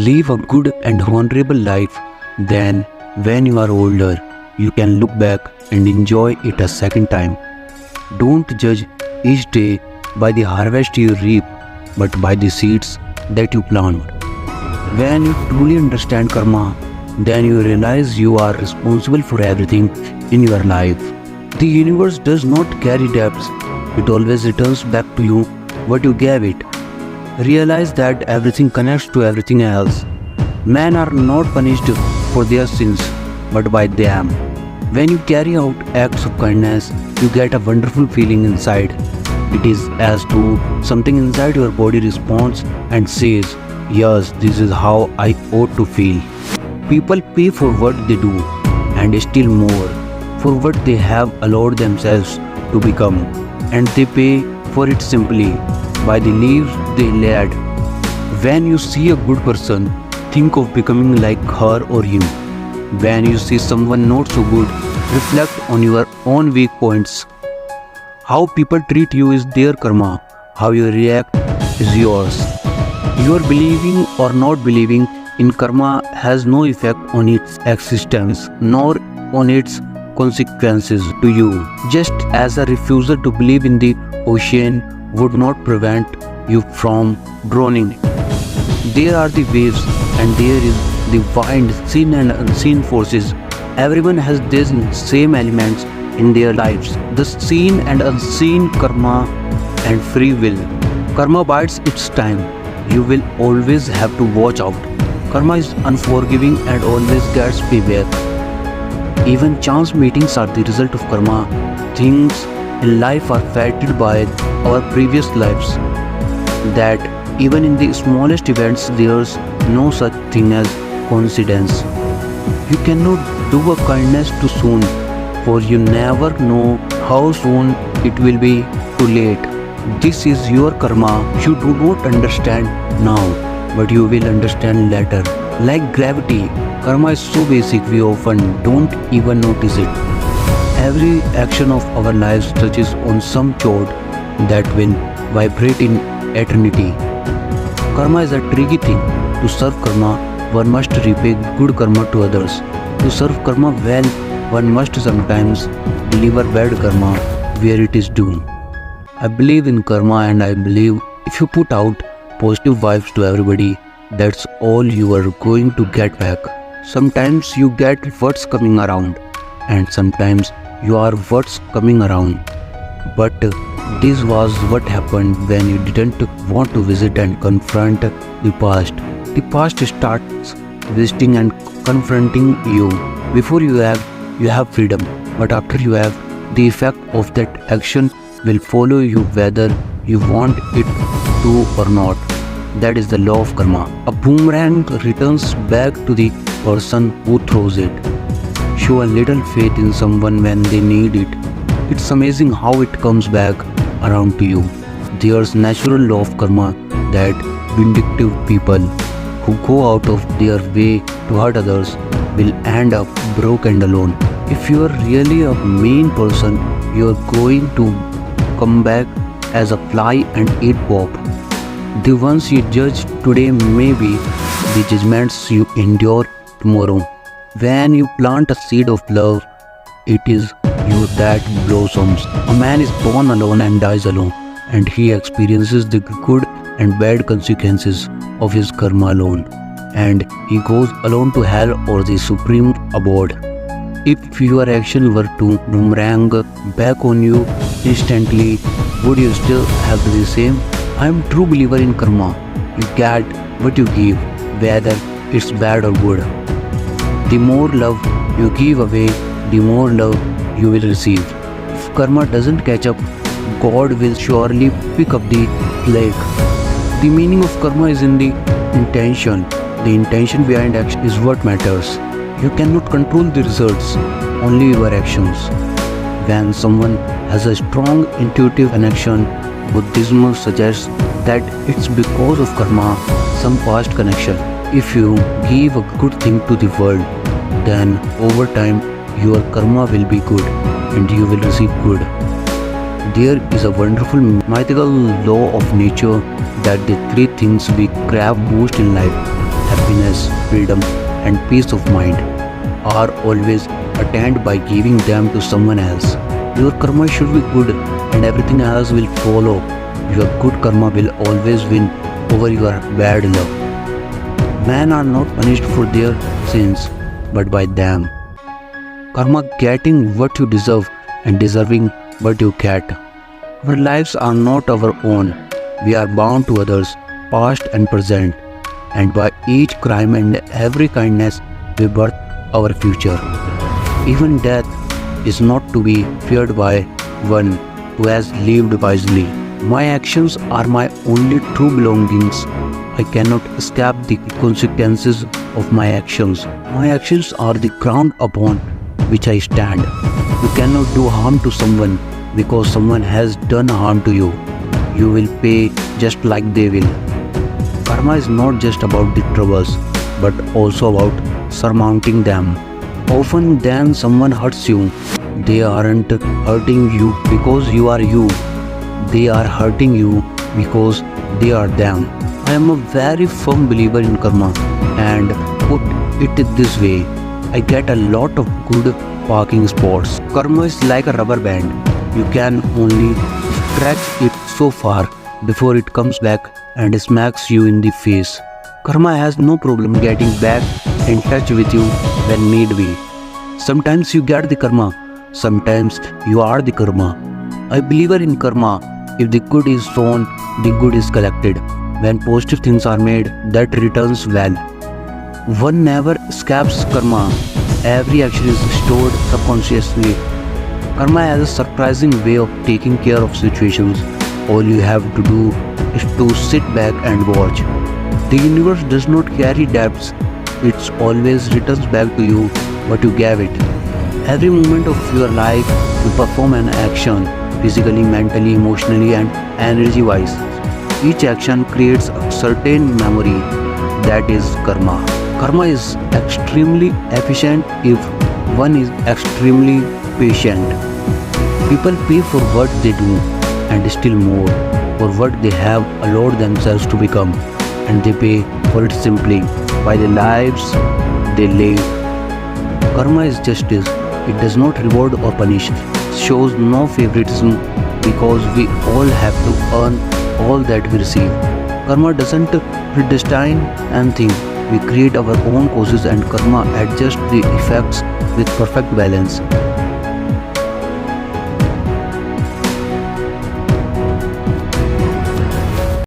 Live a good and honorable life. Then, when you are older, you can look back and enjoy it a second time. Don't judge each day by the harvest you reap, but by the seeds that you plant. When you truly understand karma, then you realize you are responsible for everything in your life. The universe does not carry debts, it always returns back to you what you gave it. Realize that everything connects to everything else. Men are not punished for their sins, but by them. When you carry out acts of kindness, you get a wonderful feeling inside. It is as though something inside your body responds and says, "Yes, this is how I ought to feel." People pay for what they do, and still more for what they have allowed themselves to become. And they pay for it simply by the lives they led. When you see a good person, think of becoming like her or him. When you see someone not so good, reflect on your own weak points. How people treat you is their karma. How you react is yours. Your believing or not believing in karma has no effect on its existence, nor on its consequences to you. Just as a refusal to believe in the ocean would not prevent you from drowning. There are the waves and there is the wind, seen and unseen forces. Everyone has these same elements in their lives. The seen and unseen karma and free will. Karma bides its time. You will always have to watch out. Karma is unforgiving and always gets payback. Even chance meetings are the result of karma. Things in life are fated by our previous lives. That even in the smallest events there's no such thing as coincidence. You cannot do a kindness too soon, for you never know how soon it will be too late. This is your karma. You do not understand now, but you will understand later. Like gravity, karma is so basic we often don't even notice it. Every action of our lives touches on some chord that will vibrate in eternity. Karma is a tricky thing. To serve karma, one must repay good karma to others. To serve karma well, one must sometimes deliver bad karma where it is due. I believe in karma, and I believe if you put out positive vibes to everybody, that's all you are going to get back. Sometimes you get what's coming around, and sometimes you are what's coming around. But this was what happened when you didn't want to visit and confront the past. The past starts visiting and confronting you. Before you have freedom, but after you have, the effect of that action will follow you whether you want it to or not. That is the law of karma. A boomerang returns back to the person who throws it. Show a little faith in someone when they need it. It's amazing how it comes back around to you. There's natural law of karma that vindictive people who go out of their way to hurt others will end up broke and alone. If you are really a mean person, you are going to come back as a fly and eat pop. The ones you judge today may be the judgments you endure tomorrow. When you plant a seed of love, it is you that blossoms. A man is born alone and dies alone, and he experiences the good and bad consequences of his karma alone, and he goes alone to hell or the supreme abode. If your action were to boomerang back on you instantly, would you still have the same? I am a true believer in karma. You get what you give, whether it's bad or good. The more love you give away, the more love you will receive. If karma doesn't catch up, God will surely pick up the slack. The meaning of karma is in the intention. The intention behind action is what matters. You cannot control the results, only your actions. When someone has a strong intuitive connection, Buddhism suggests that it's because of karma, some past connection. If you give a good thing to the world, then over time your karma will be good and you will receive good. There is a wonderful mythical law of nature that the three things we crave most in life: happiness, happiness, freedom, and peace of mind are always attained by giving them to someone else. Your karma should be good and everything else will follow. Your good karma will always win over your bad luck. Men are not punished for their sins, but by them. Karma getting what you deserve and deserving what you get. Our lives are not our own. We are bound to others, past and present. And by each crime and every kindness, we birth our future. Even death is not to be feared by one who has lived wisely. My actions are my only true belongings. I cannot escape the consequences of my actions. My actions are the ground upon which I stand. You cannot do harm to someone because someone has done harm to you. You will pay just like they will. Karma is not just about the troubles, but also about surmounting them. Often when someone hurts you, they aren't hurting you because you are you. They are hurting you because they are them. I am a very firm believer in karma and put it this way. I get a lot of good parking spots. Karma is like a rubber band. You can only stretch it so far before it comes back and smacks you in the face. Karma has no problem getting back in touch with you when need be. Sometimes you get the karma, sometimes you are the karma. I believe in karma. If the good is sown, the good is collected. When positive things are made, that returns well. One never escapes karma. Every action is stored subconsciously. Karma has a surprising way of taking care of situations. All you have to do is to sit back and watch. The universe does not carry debts. It always returns back to you what you gave it. Every moment of your life, you perform an action, physically, mentally, emotionally, and energy-wise. Each action creates a certain memory, that is karma. Karma is extremely efficient if one is extremely patient. People pay for what they do and still more for what they have allowed themselves to become, and they pay for it simply by the lives they live. Karma is justice. It does not reward or punish. It shows no favoritism because we all have to earn all that we receive. Karma doesn't predestine anything. We create our own causes and karma adjusts the effects with perfect balance.